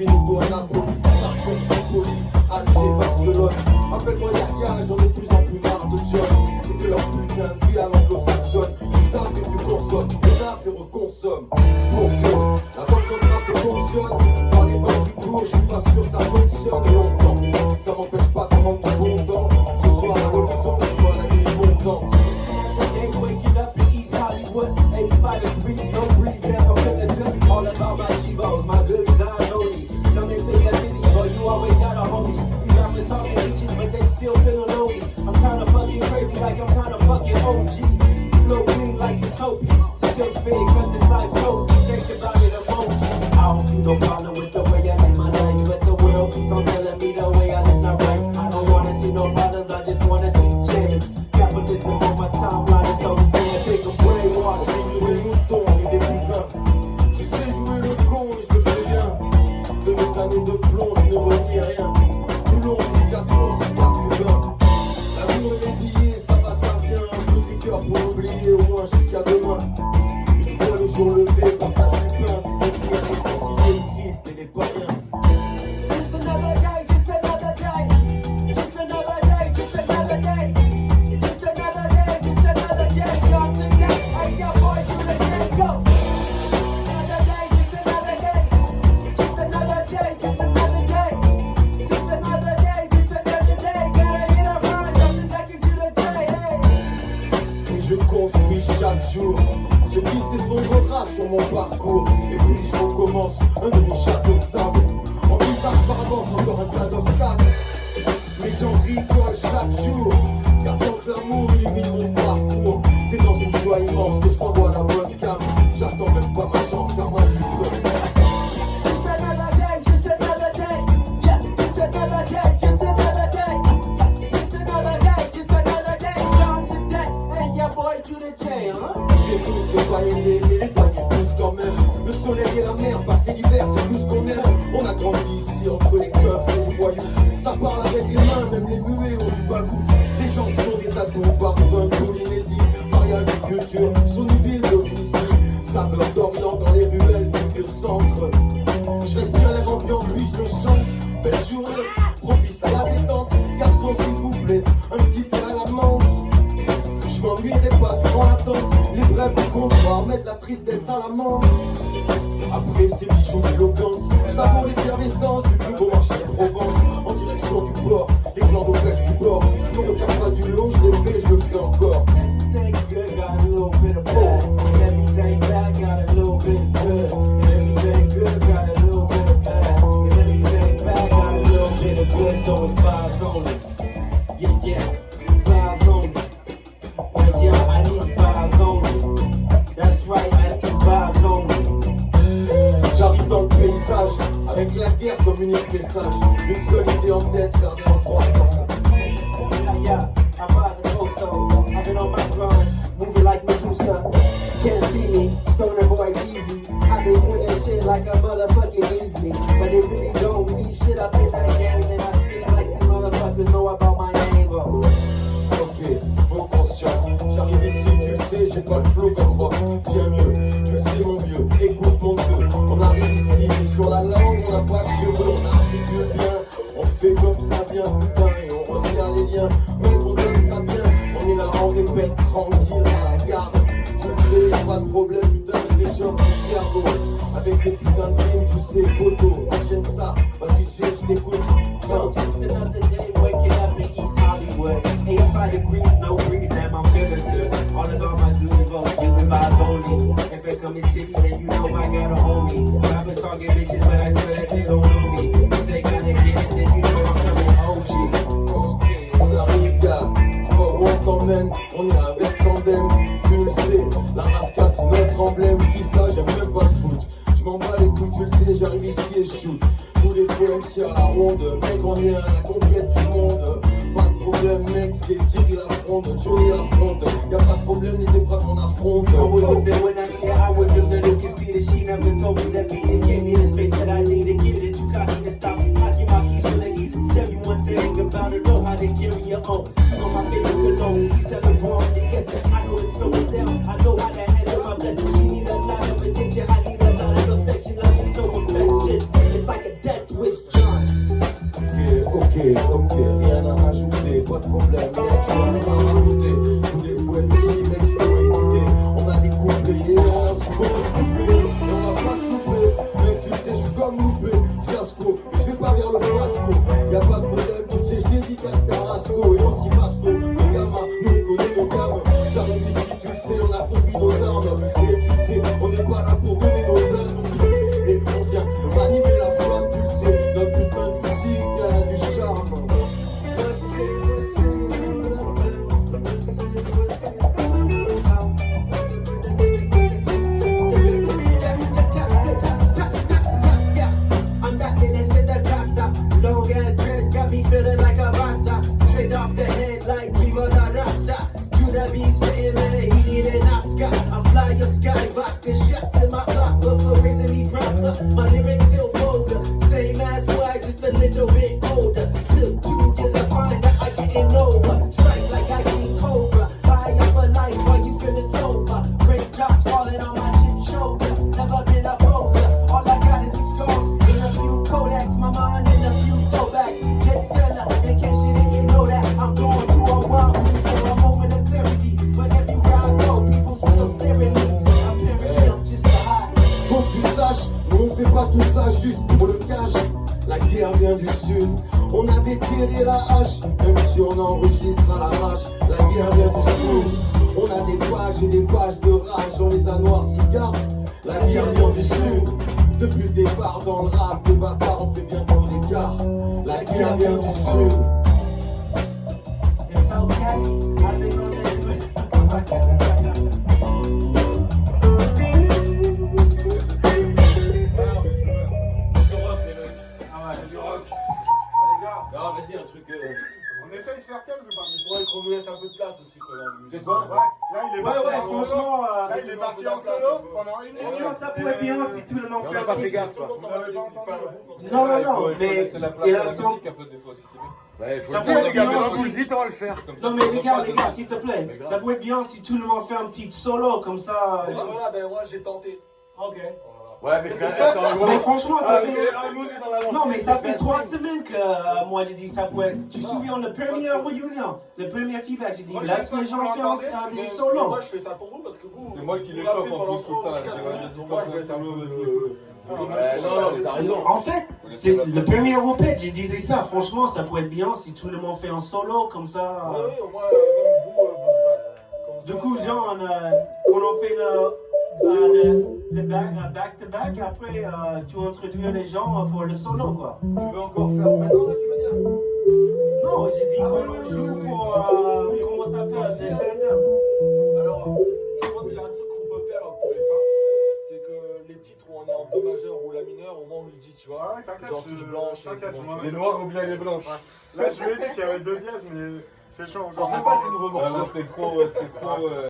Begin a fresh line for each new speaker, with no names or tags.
finito à Napoli, Marseille, Tripoli, Alger, Barcelone. Appelle-moi Yaya, j'en ai de plus en plus marre de John et de leur putain de vie à l'anglo-saxonne. Putain que tu consommes, et là fait reconsomme. Pour que la bonne zone rap fonctionne, par les temps qui courent, je suis pas sûr que ça fonctionne longtemps. Ça m'empêche pas de prendre du bon temps. Ce soir à l'horizon, je vois la nuit montante.
Waking up in East Hollywood, 85 degrees, no breeze, never feeling good. All about my Chivos, my good guys only. Coming to your city, but you always got a homie. These rappers talking bitches, but they still feeling lonely. I'm kinda fucking crazy, like I'm kinda fucking OG. Flow clean like utopia, still spinning 'cause it's life trophy. Think about it, emoji. I don't see no problem with the way I live my life. You let the world keeps on telling me the way I live not right. I don't wanna see no problems, I just wanna see change. Capitalism on my timeline, so it's saying take a brainwash.
Jouer le mouton et des putains. Je sais jouer le con et je le fais bien. De mes années de plomb, je ne renie rien. Toulon, Picasso, c'est pas cubain. L'amour et les billets, ça va, ça vient. Un peu du cœur pour oublier au moins jusqu'à demain. Une fois le jour levé, partage du pain. Des ennemis à réconcilier le Christ et les païens.
Just another day, just another day. Just another day, just another day. Just another day, just another day. Gone today, hey yo boy, you the day go. Another day, just another day. Just another day, just another day. Just another day, just another day. Gotta hit a run, nothing that can do the day, hey.
Et je construis chaque jour ce qui s'effondrera sur mon parcours. Et puis je recommence un nouveau château de sable. En visage par avance, encore un tas d'obstacles. Mais j'en rigole chaque jour, car tant que l'amour illumine mon parcours, c'est dans une joie immense que je t'envoie la bonne cam. J'attends même pas ma chance, car ma vie
Just another day, just another day. Yeah, just another day, just another day. Just another day, just another day. Gone today, hey yo boy, you the J, huh?
j'ai tous les pailletés, mais les paniers poussent quand même. Le soleil et la mer, passer l'hiver, c'est tout ce qu'on aime. On a grandi ici entre les keufs et les voyous. Ça parle avec les mains, même les muets ont du bagou. Les gens sont des tatous, parfum, Polynésie. Mariage et culture, sont une ville d'Omnicie. Saveur d'Orient dans les ruelles du vieux centre. Je respire l'air ambiant, puis je le chante. Belle journée, propice à la détente. Garçon, s'il vous plaît, un petit thé à la menthe. Je m'ennuierai pas durant l'attente. Les brèves du comptoir mettent la tristesse à la menthe. Après ces bijoux d'éloquence, je savoure l'effervescence du plus beau marché de Provence. En direction du port, les glandes aux flèches du bord. Je me retire pas du lot, je l'ai fait, je le fais encore.
Everything good got a little bit of bad. Everything bad got a little bit of good. Everything good got a little bit of bad. And everything bad got a little bit of good. So it's vibes only. Yeah, yeah, vibes only. Yeah, yeah, I need vibes only. That's right, I need vibes only.
J'arrive dans le paysage, avec la guerre comme unique message. Une seule idée en tête, faire des enfants.
Yeah, yeah, I'm by the coast, I've been on my grind, moving like Medusa. Can't see me, stoner boy easy. I've been doing that shit like a motherfucking easy. But it really don't mean shit up in that game. And I feel like these motherfuckers know about my name.
Ok, bon conscient, j'arrive ici, tu le sais, j'ai pas le flow comme rock. Bien mieux, tu le sais mon vieux, écoute mon dieu. On arrive ici, et sur la langue, on n'a pas de cheveux, on articule bien. On fait comme ça vient, putain, et on resserre les liens. Ouais, on donne ça bien, on est là, on répète, tranquille, à la garde. Tu le sais, y'a pas de problème, putain, je les chope du cerveau. Avec des putains de films, tu sais, photo, j'aime ça, vas-y, je t'écoute.
So just another day waking up in East Hollywood. 85 degrees, no breeze, damn, I'm feeling good. All about my dudes, you vibes only. If I come in city, then you know I got a homie. Rappers talking bitches, but I swear that they don't know me. If they gotta get it, then you know I'm coming OG.
Ok, on arrive, gars, tu vois où on t'emmène, on est avec tandem, tu le sais, la rascasse c'est notre emblème, dis ça, j'aime même pas le foot. Je m'en bats les couilles, tu le sais, j'arrive ici et je shoot. Tous les poèmes tirent la ronde, mec on est à la conquête du monde. Pas de problème mec, c'est Thierry la fronde, Johnny la fronde. Y'a pas de problème, les épreuves on affronte.
I was with it when I needed, I was the little can see that she never told me that me and gave me the space that I needed. Give it too cocky to stop, hockey my keys so ladies. Tell you one thing about it, know how to carry your own. On my favorite cologne, we sell it wrong, they guess it. I know it's slowing down, I know how to handle my blessings. She need a lot of attention, I need a lot of affection. Love is so infectious, it's like a death.
vient du sud. On a déterré la hache, même si on enregistre à l'arrache. La guerre vient du sud. On a des pages et des pages de rage, on les a noircis, garde. La guerre vient du sud. Depuis le départ dans le rap, le bâtard on fait bientôt l'écart. La guerre vient du sud.
It's okay, I've been on
Non, vas-y, un truc.
On essaye circle ou pas?
Il faudrait qu'on nous laisse un peu de place aussi quand même.
C'est quoi? Ouais, là il est parti en solo.
franchement,
Là il est parti en solo pendant une minute.
franchement, ça pourrait bien si tout le monde
On
fait
n'a pas
un
fait
petit...
gaffe, quoi.
Vous avez pas entendu?
Non, mais il a le temps.
Ouais, il faut
Ça
le
pourrait
faire,
être bien,
regarde,
si-
vous le dites, on va le faire. Comme ça,
Non,
ça
mais
va
regarde,
pas,
les gars,
ça-
s'il te plaît,
Mais grave.
ça pourrait être bien si tout le monde fait un petit solo, comme ça...
Ouais, voilà, ben moi j'ai tenté.
Ok.
Ouais, mais attends,
Mais franchement, ça fait...
un mot dans la lancée.
Non, mais ça fait 3 semaines que moi j'ai dit ça pourrait être... Tu te souviens, le premier réunion, le premier feedback, j'ai dit,
Moi,
laisse
je sais
les
pas
gens
comment
faire
l'entendez,
des
Mais
solos.
moi je fais ça pour vous parce que vous.
C'est moi qui les
vous rappelez
chauffe en
pendant
plus tout le temps.
3 ou 4 minutes,
Vas-y,
moi je fais ça pour vous. Ouais, non, non, mais t'as raison.
En fait, c'est le premier repas, j'ai dit ça, franchement, ça pourrait être bien si tout le monde fait un solo, comme ça...
Ouais, oui, au moins, même vous.
Du coup, genre, quand on fait le back-to-back, après, tu introduis les gens pour le solo, quoi.
Tu veux encore faire maintenant, là, tu veux dire?
Non, j'ai dit qu'on joue pour, comment ça s'appelle, des tandem.
Alors, je pense qu'il y a un truc qu'on peut faire pour les fins, c'est que les titres où on est en do majeur ou la mineur, au moins on le dit, tu vois.
Ouais, t'inquiète,
Genre touche blanche,
t'inquiète, je m'en
Les noirs ou bien les blanches.
Là je lui ai dit qu'il y avait 2 dièses, mais c'est chaud
Je
encore.
sais pas ces nouveaux morceaux. C'était trop.